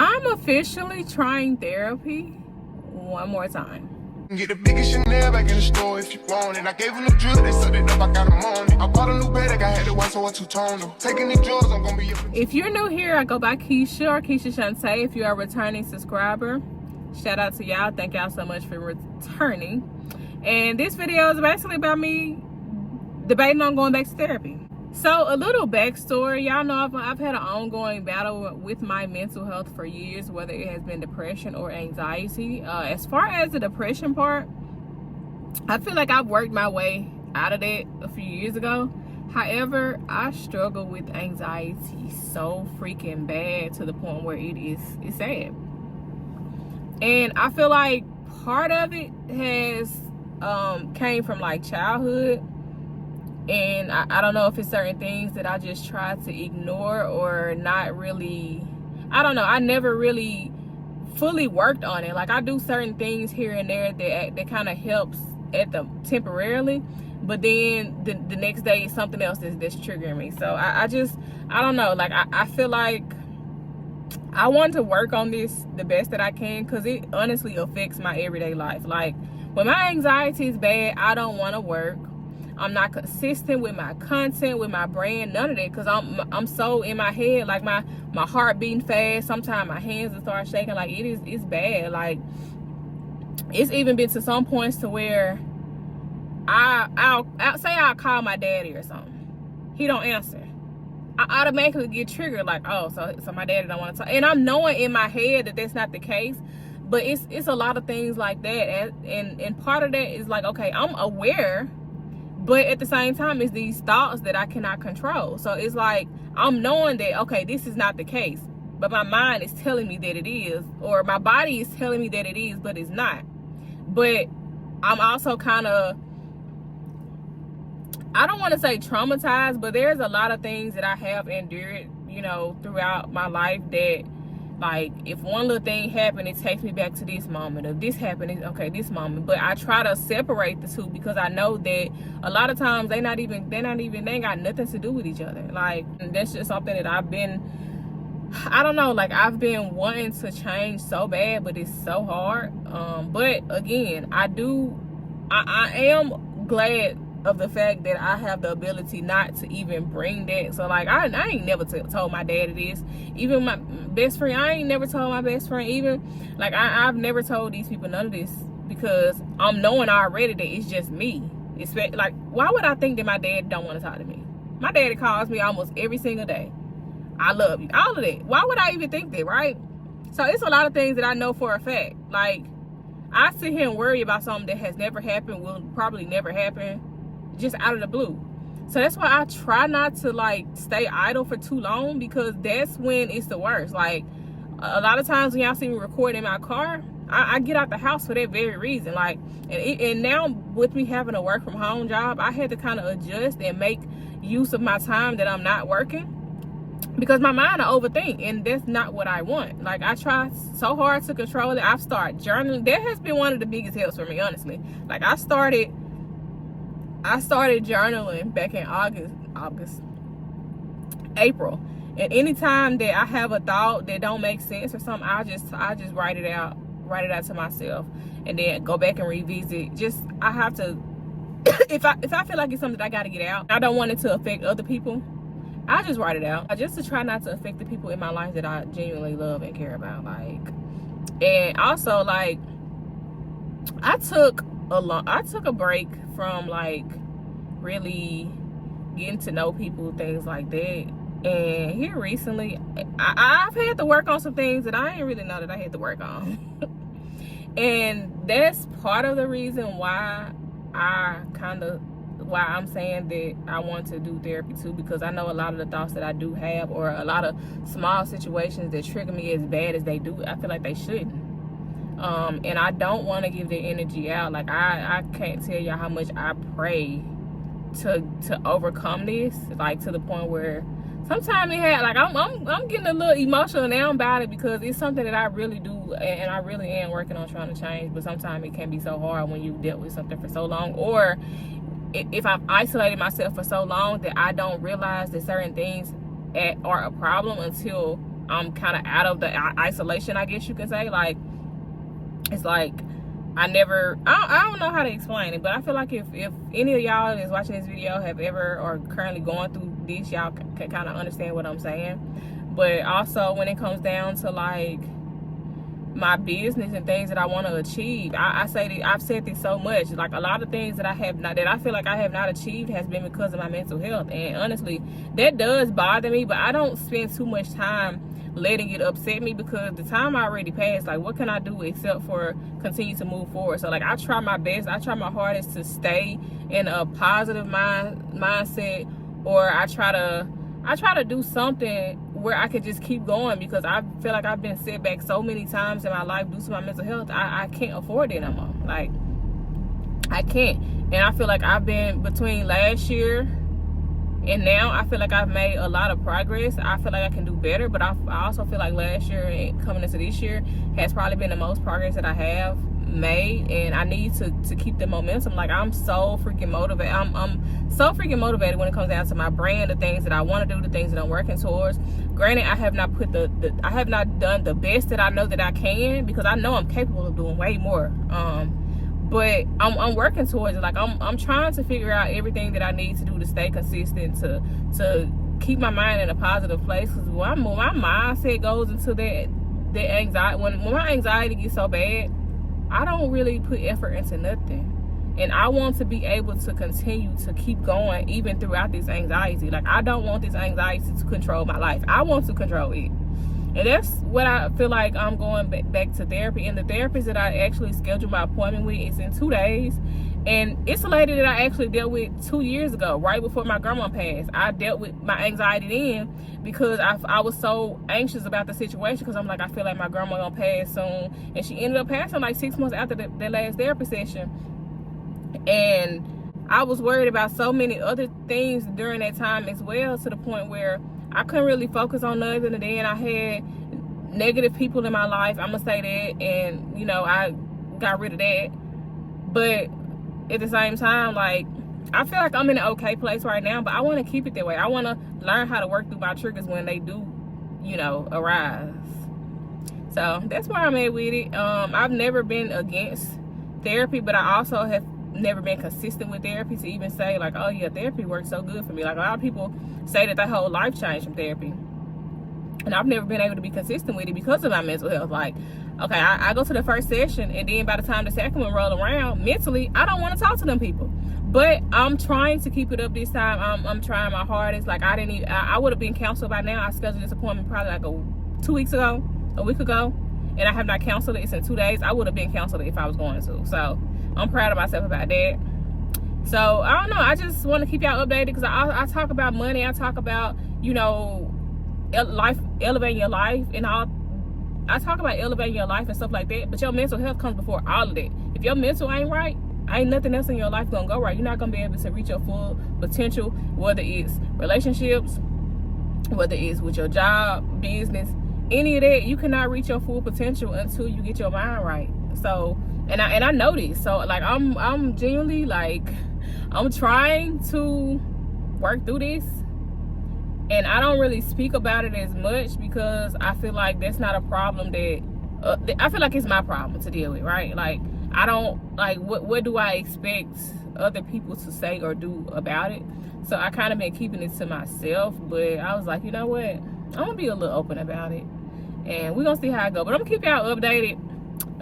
I'm officially trying therapy one more time. Get the biggest Chanel back in the store if you want it. I gave them the drill, they sucked it up, I got them on it. I bought a new bed, I had it once, so I two-toned them. Taking these drugs, I'm gonna be... If you're new here, I go by Keisha or Keisha Shantae. If you're a returning subscriber, shout out to y'all. Thank y'all so much for returning. And this video is basically about me debating on going back to therapy. So a little backstory, y'all know I've had an ongoing battle with my mental health for years, whether it has been depression or anxiety. As far as the depression part, I feel like I've worked my way out of that a few years ago. However, I struggle with anxiety so freaking bad to the point where it's sad. And I feel like part of it has came from like childhood. And I don't know if it's certain things that I just try to ignore or not really, I don't know. I never really fully worked on it. Like I do certain things here and there that kind of helps at the temporarily, but then the next day is something else that's triggering me. So I don't know. Like I feel like I want to work on this the best that I can, because it honestly affects my everyday life. Like when my anxiety is bad, I don't want to work. I'm not consistent with my content, with my brand, none of that, because I'm so in my head, like my heart beating fast. Sometimes my hands will start shaking. Like it's bad. Like it's even been to some points to where I'll say I'll call my daddy or something. He don't answer. I automatically get triggered, like, oh, so my daddy don't want to talk. And I'm knowing in my head that that's not the case, but it's a lot of things like that. And part of that is like, okay, I'm aware, but at the same time, it's these thoughts that I cannot control. So it's like, I'm knowing that, okay, this is not the case, but my mind is telling me that it is, or my body is telling me that it is, but it's not. But I'm also kind of, I don't want to say traumatized, but there's a lot of things that I have endured, you know, throughout my life that, like, if one little thing happened, it takes me back to this moment. If this happened, it's okay, this moment. But I try to separate the two, because I know that a lot of times they ain't got nothing to do with each other. Like, and that's just something that I've been wanting to change so bad, but it's so hard. But again, I am glad of the fact that I have the ability not to even bring that. So like I ain't never told my daddy this. Even my best friend, I ain't never told my best friend. Even like I've never told these people none of this, because I'm knowing already that it's just me. It's like, why would I think that my dad don't want to talk to me? My daddy calls me almost every single day. I love you, all of that. Why would I even think that, right? So it's a lot of things that I know for a fact. Like I sit here and worry about something that has never happened, will probably never happen, just out of the blue. So that's why I try not to like stay idle for too long, because that's when it's the worst. Like a lot of times when y'all see me record in my car, I get out the house for that very reason. Like and now with me having a work from home job, I had to kind of adjust and make use of my time that I'm not working, because my mind will overthink, and that's not what I want. Like I try so hard to control it. I've started journaling. That has been one of the biggest helps for me, honestly. Like I started journaling back in April. And anytime that I have a thought that don't make sense or something, I just write it out to myself, and then go back and revisit. Just I have to if I feel like it's something that I got to get out, I don't want it to affect other people, I just write it out, just to try not to affect the people in my life that I genuinely love and care about. Like, and also like I took a break from like really getting to know people, things like that. And here recently, I've had to work on some things that I didn't really know that I had to work on. And that's part of the reason why I'm saying that I want to do therapy too, because I know a lot of the thoughts that I do have, or a lot of small situations that trigger me as bad as they do, I feel like they shouldn't. And I don't want to give the energy out. Like I can't tell y'all how much I pray to overcome this, like to the point where sometimes it had like I'm getting a little emotional now about it, because it's something that I really do, and I really am working on trying to change. But sometimes it can be so hard when you dealt with something for so long, or if I've isolated myself for so long that I don't realize that certain things are a problem until I'm kind of out of the isolation, I guess you could say. Like, it's like I don't know how to explain it, but I feel like if any of y'all that's watching this video have ever or currently going through this, y'all can kind of understand what I'm saying. But also when it comes down to like my business and things that I want to achieve, I've said this so much, like a lot of things that I feel like I have not achieved has been because of my mental health. And honestly, that does bother me, but I don't spend too much time letting it upset me, because the time already passed. Like, what can I do except for continue to move forward? So like, I try my best, I try my hardest to stay in a positive mindset, or I try to do something where I could just keep going, because I feel like I've been set back so many times in my life due to my mental health. I can't afford it no more. Like, I can't. And I feel like I've been, between last year and now, I feel like I've made a lot of progress. I feel like I can do better, but I also feel like last year and coming into this year has probably been the most progress that I have made, and I need to keep the momentum. Like, I'm so freaking motivated. I'm so freaking motivated when it comes down to my brand, the things that I want to do, the things that I'm working towards. Granted, I have not I have not done the best that I know that I can, because I know I'm capable of doing way more. But I'm working towards it. Like, I'm trying to figure out everything that I need to do to stay consistent, to keep my mind in a positive place. Because when my mindset goes into that anxiety, when my anxiety gets so bad, I don't really put effort into nothing. And I want to be able to continue to keep going even throughout this anxiety. Like, I don't want this anxiety to control my life. I want to control it. And that's what I feel like I'm going back to therapy. And the therapist that I actually scheduled my appointment with is in 2 days. And it's a lady that I actually dealt with 2 years ago, right before my grandma passed. I dealt with my anxiety then because I was so anxious about the situation, because I'm like, I feel like my grandma gonna pass soon. And she ended up passing like 6 months after the last therapy session. And I was worried about so many other things during that time as well, to the point where I couldn't really focus on nothing. And then I had negative people in my life, I'm gonna say that, and you know, I got rid of that. But at the same time, like, I feel like I'm in an okay place right now, but I want to keep it that way. I want to learn how to work through my triggers when they do, you know, arise. So that's where I'm at with it. I've never been against therapy, but I also have never been consistent with therapy to even say like, oh yeah, therapy works so good for me. Like, a lot of people say that their whole life changed from therapy, and I've never been able to be consistent with it because of my mental health. Like, okay, I go to the first session, and then by the time the second one roll around, mentally I don't want to talk to them people. But I'm trying to keep it up this time. I'm trying my hardest. Like, I would have been counseled by now. I scheduled this appointment probably like 2 weeks ago, a week ago, and I have not counseled it. It's in 2 days. I would have been counseled if I was going to. So I'm proud of myself about that. So I don't know, I just want to keep y'all updated, because I talk about money, I talk about, you know, life, elevating your life, and all. I talk about elevating your life and stuff like that, but your mental health comes before all of that. If your mental ain't right, ain't nothing else in your life gonna go right. You're not gonna be able to reach your full potential, whether it's relationships, whether it's with your job, business, any of that. You cannot reach your full potential until you get your mind right. So, and I know this. So like, I'm genuinely like, I'm trying to work through this, and I don't really speak about it as much because I feel like that's not a problem that I feel like it's my problem to deal with, right? Like, I don't, like, what do I expect other people to say or do about it? So I kind of been keeping it to myself, but I was like, you know what, I'm gonna be a little open about it, and we're gonna see how it go. But I'm gonna keep y'all updated.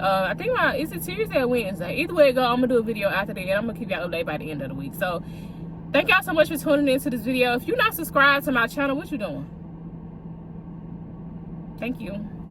I think it's a Tuesday or Wednesday. Either way it go, I'm gonna do a video after that, and I'm gonna keep y'all updated by the end of the week. So thank y'all so much for tuning into this video. If you're not subscribed to my channel, what you doing? Thank you.